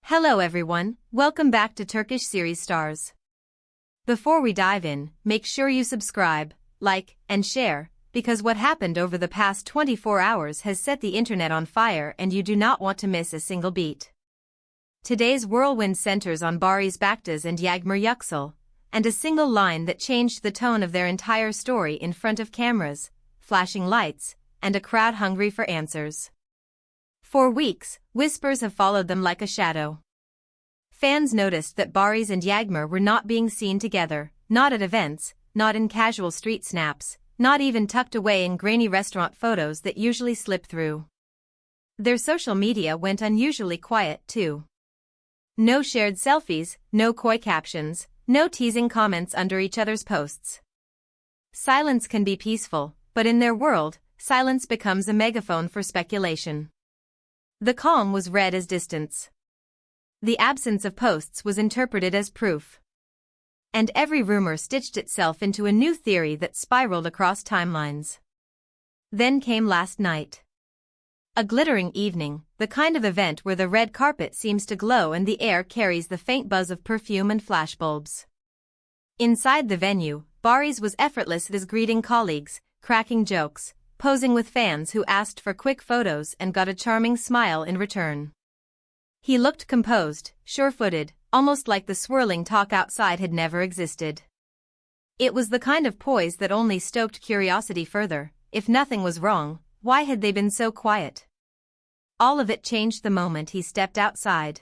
Hello everyone, welcome back to Turkish Series Stars. Before we dive in, make sure you subscribe, like, and share, because what happened over the past 24 hours has set the internet on fire and you do not want to miss a single beat. Today's whirlwind centers on Baris Baktaş and Yagmur, and a single line that changed the tone of their entire story in front of cameras, flashing lights, and a crowd hungry for answers. For weeks, whispers have followed them like a shadow. Fans noticed that Baris and Yagmur were not being seen together, not at events, not in casual street snaps, not even tucked away in grainy restaurant photos that usually slip through. Their social media went unusually quiet too. No shared selfies, no coy captions, no teasing comments under each other's posts. Silence can be peaceful, but in their world, silence becomes a megaphone for speculation. The calm was read as distance. The absence of posts was interpreted as proof. And every rumor stitched itself into a new theory that spiraled across timelines. Then came last night. A glittering evening, the kind of event where the red carpet seems to glow and the air carries the faint buzz of perfume and flashbulbs. Inside the venue, Baris was effortless as greeting colleagues, cracking jokes, posing with fans who asked for quick photos and got a charming smile in return. He looked composed, sure-footed, almost like the swirling talk outside had never existed. It was the kind of poise that only stoked curiosity further. If nothing was wrong, why had they been so quiet? All of it changed the moment he stepped outside.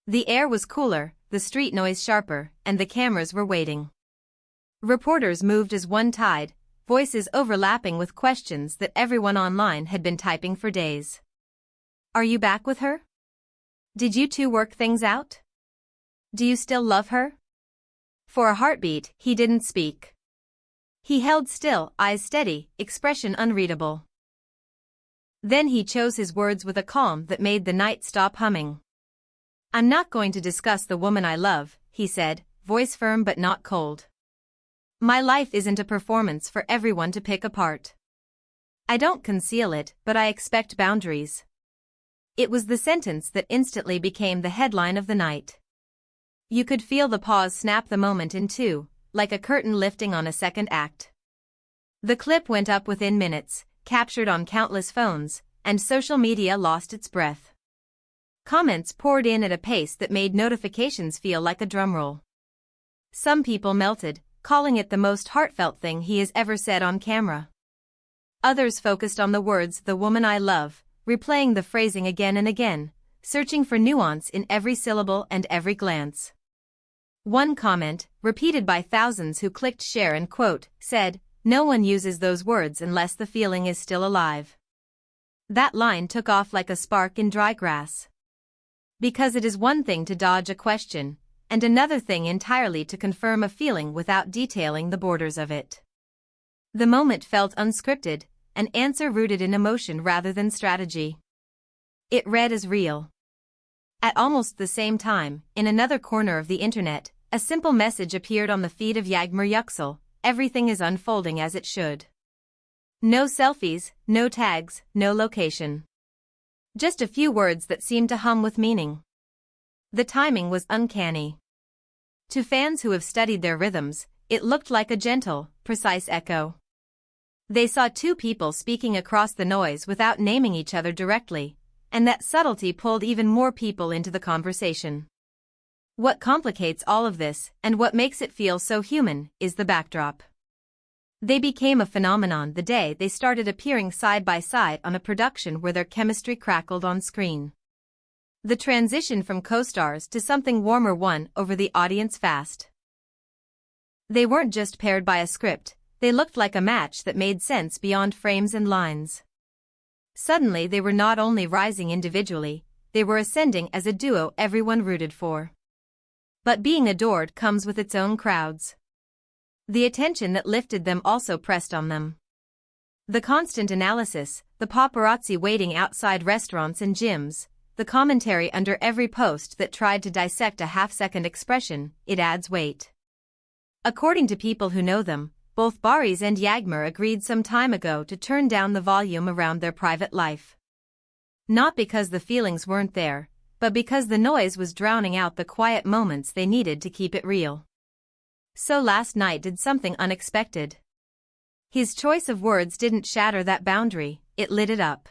The air was cooler, the street noise sharper, and the cameras were waiting. Reporters moved as one tide, voices overlapping with questions that everyone online had been typing for days. Are you back with her? Did you two work things out? Do you still love her? For a heartbeat, he didn't speak. He held still, eyes steady, expression unreadable. Then he chose his words with a calm that made the night stop humming. I'm not going to discuss the woman I love, he said, voice firm but not cold. My life isn't a performance for everyone to pick apart. I don't conceal it, but I expect boundaries. It was the sentence that instantly became the headline of the night. You could feel the pause snap the moment in two, like a curtain lifting on a second act. The clip went up within minutes, captured on countless phones, and social media lost its breath. Comments poured in at a pace that made notifications feel like a drumroll. Some people melted, calling it the most heartfelt thing he has ever said on camera. Others focused on the words "the woman I love," replaying the phrasing again and again, searching for nuance in every syllable and every glance. One comment, repeated by thousands who clicked share and quote, said, "No one uses those words unless the feeling is still alive." That line took off like a spark in dry grass. Because it is one thing to dodge a question, and another thing entirely to confirm a feeling without detailing the borders of it. The moment felt unscripted, an answer rooted in emotion rather than strategy. It read as real. At almost the same time, in another corner of the internet, a simple message appeared on the feed of Yagmur. Everything is unfolding as it should. No selfies, no tags, no location. Just a few words that seemed to hum with meaning. The timing was uncanny. To fans who have studied their rhythms, it looked like a gentle, precise echo. They saw two people speaking across the noise without naming each other directly, and that subtlety pulled even more people into the conversation. What complicates all of this, and what makes it feel so human, is the backdrop. They became a phenomenon the day they started appearing side by side on a production where their chemistry crackled on screen. The transition from co-stars to something warmer won over the audience fast. They weren't just paired by a script, they looked like a match that made sense beyond frames and lines. Suddenly they were not only rising individually, they were ascending as a duo everyone rooted for. But being adored comes with its own crowds. The attention that lifted them also pressed on them. The constant analysis, the paparazzi waiting outside restaurants and gyms, the commentary under every post that tried to dissect a half-second expression, it adds weight. According to people who know them, both Baris and Yagmur agreed some time ago to turn down the volume around their private life. Not because the feelings weren't there, but because the noise was drowning out the quiet moments they needed to keep it real. So last night did something unexpected. His choice of words didn't shatter that boundary, it lit it up.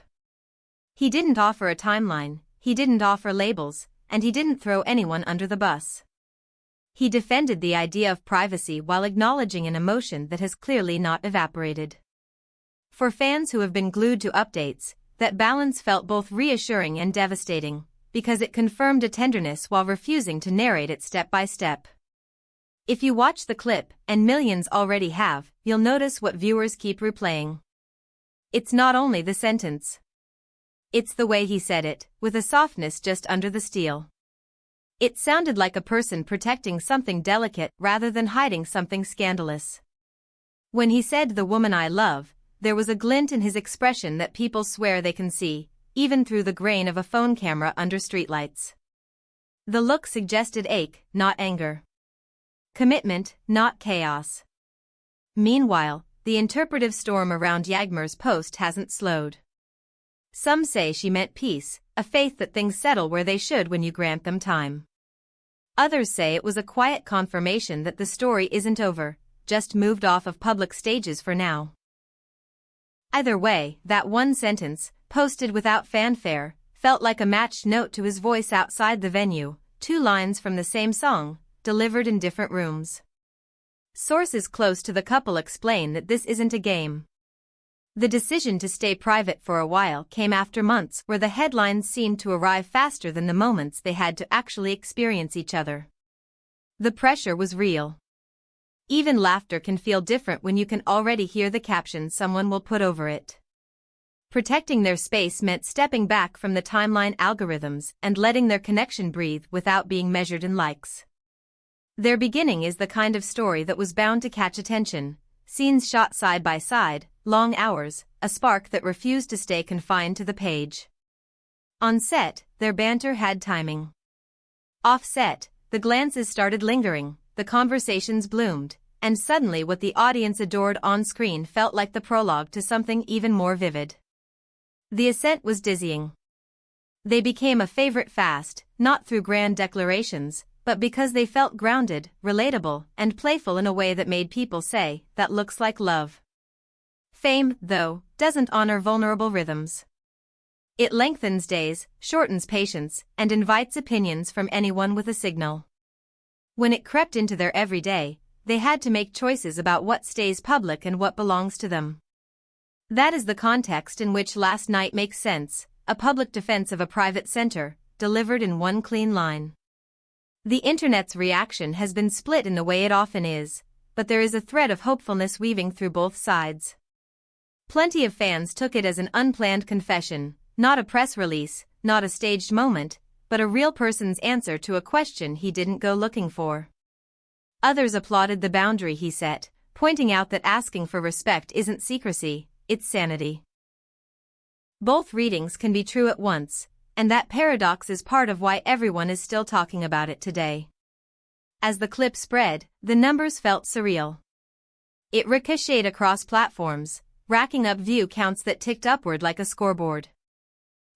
He didn't offer a timeline, he didn't offer labels, and he didn't throw anyone under the bus. He defended the idea of privacy while acknowledging an emotion that has clearly not evaporated. For fans who have been glued to updates, that balance felt both reassuring and devastating, because it confirmed a tenderness while refusing to narrate it step by step. If you watch the clip, and millions already have, you'll notice what viewers keep replaying. It's not only the sentence. It's the way he said it, with a softness just under the steel. It sounded like a person protecting something delicate rather than hiding something scandalous. When he said "the woman I love," there was a glint in his expression that people swear they can see, even through the grain of a phone camera under streetlights. The look suggested ache, not anger. Commitment, not chaos. Meanwhile, the interpretive storm around Yagmur's post hasn't slowed. Some say she meant peace, a faith that things settle where they should when you grant them time. Others say it was a quiet confirmation that the story isn't over, just moved off of public stages for now. Either way, that one sentence, posted without fanfare, felt like a matched note to his voice outside the venue, 2 lines from the same song, delivered in different rooms. Sources close to the couple explain that this isn't a game. The decision to stay private for a while came after months where the headlines seemed to arrive faster than the moments they had to actually experience each other. The pressure was real. Even laughter can feel different when you can already hear the caption someone will put over it. Protecting their space meant stepping back from the timeline algorithms and letting their connection breathe without being measured in likes. Their beginning is the kind of story that was bound to catch attention, scenes shot side by side, long hours, a spark that refused to stay confined to the page. On set, their banter had timing. Off set, the glances started lingering, the conversations bloomed, and suddenly what the audience adored on screen felt like the prologue to something even more vivid. The ascent was dizzying. They became a favorite fast, not through grand declarations, but because they felt grounded, relatable, and playful in a way that made people say, "That looks like love." Fame, though, doesn't honor vulnerable rhythms. It lengthens days, shortens patience, and invites opinions from anyone with a signal. When it crept into their everyday, they had to make choices about what stays public and what belongs to them. That is the context in which last night makes sense, a public defense of a private center, delivered in one clean line. The internet's reaction has been split in the way it often is, but there is a thread of hopefulness weaving through both sides. Plenty of fans took it as an unplanned confession, not a press release, not a staged moment, but a real person's answer to a question he didn't go looking for. Others applauded the boundary he set, pointing out that asking for respect isn't secrecy, it's sanity. Both readings can be true at once, and that paradox is part of why everyone is still talking about it today. As the clip spread, the numbers felt surreal. It ricocheted across platforms, racking up view counts that ticked upward like a scoreboard.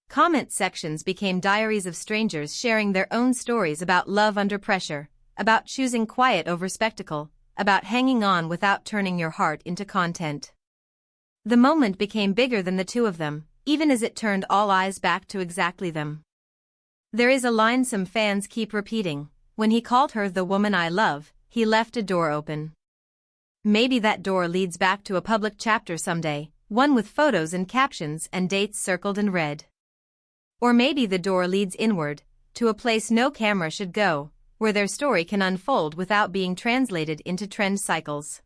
Comment sections became diaries of strangers sharing their own stories about love under pressure, about choosing quiet over spectacle, about hanging on without turning your heart into content. The moment became bigger than the two of them, even as it turned all eyes back to exactly them. There is a line some fans keep repeating: when he called her "the woman I love," he left a door open. Maybe that door leads back to a public chapter someday, one with photos and captions and dates circled in red. Or maybe the door leads inward, to a place no camera should go, where their story can unfold without being translated into trend cycles.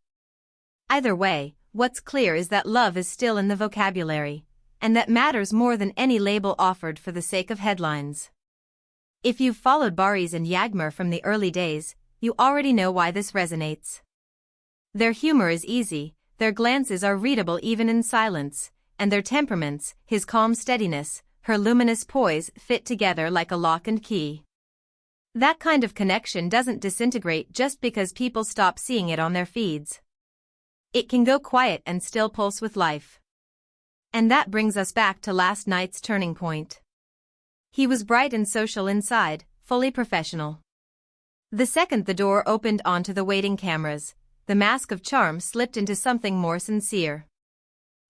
Either way, what's clear is that love is still in the vocabulary, and that matters more than any label offered for the sake of headlines. If you've followed Baris and Yagmur from the early days, you already know why this resonates. Their humor is easy, their glances are readable even in silence, and their temperaments, his calm steadiness, her luminous poise, fit together like a lock and key. That kind of connection doesn't disintegrate just because people stop seeing it on their feeds. It can go quiet and still pulse with life. And that brings us back to last night's turning point. He was bright and social inside, fully professional. The second the door opened onto the waiting cameras, the mask of charm slipped into something more sincere.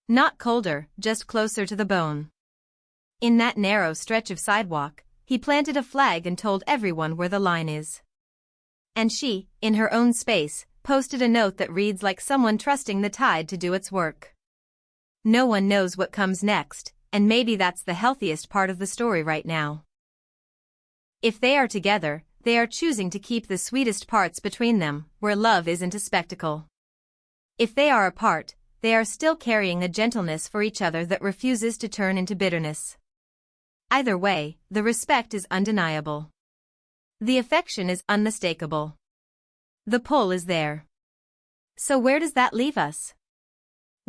Not colder, just closer to the bone. In that narrow stretch of sidewalk, he planted a flag and told everyone where the line is. And she, in her own space, posted a note that reads like someone trusting the tide to do its work. No one knows what comes next, and maybe that's the healthiest part of the story right now. If they are together, they are choosing to keep the sweetest parts between them, where love isn't a spectacle. If they are apart, they are still carrying a gentleness for each other that refuses to turn into bitterness. Either way, the respect is undeniable. The affection is unmistakable. The pull is there. So where does that leave us?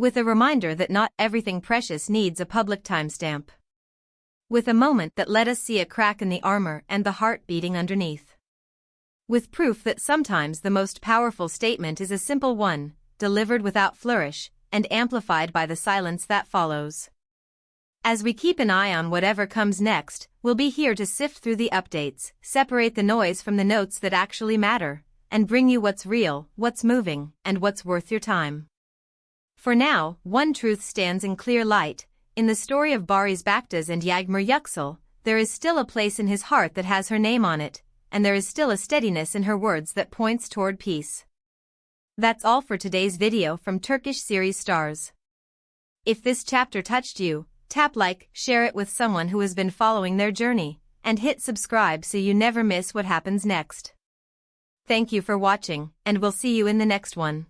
With a reminder that not everything precious needs a public timestamp. With a moment that let us see a crack in the armor and the heart beating underneath. With proof that sometimes the most powerful statement is a simple one, delivered without flourish, and amplified by the silence that follows. As we keep an eye on whatever comes next, we'll be here to sift through the updates, separate the noise from the notes that actually matter, and bring you what's real, what's moving, and what's worth your time. For now, one truth stands in clear light. In the story of Baris Baktaş and Yagmur, there is still a place in his heart that has her name on it, and there is still a steadiness in her words that points toward peace. That's all for today's video from Turkish series stars. If this chapter touched you, tap like, share it with someone who has been following their journey, and hit subscribe so you never miss what happens next. Thank you for watching, and we'll see you in the next one.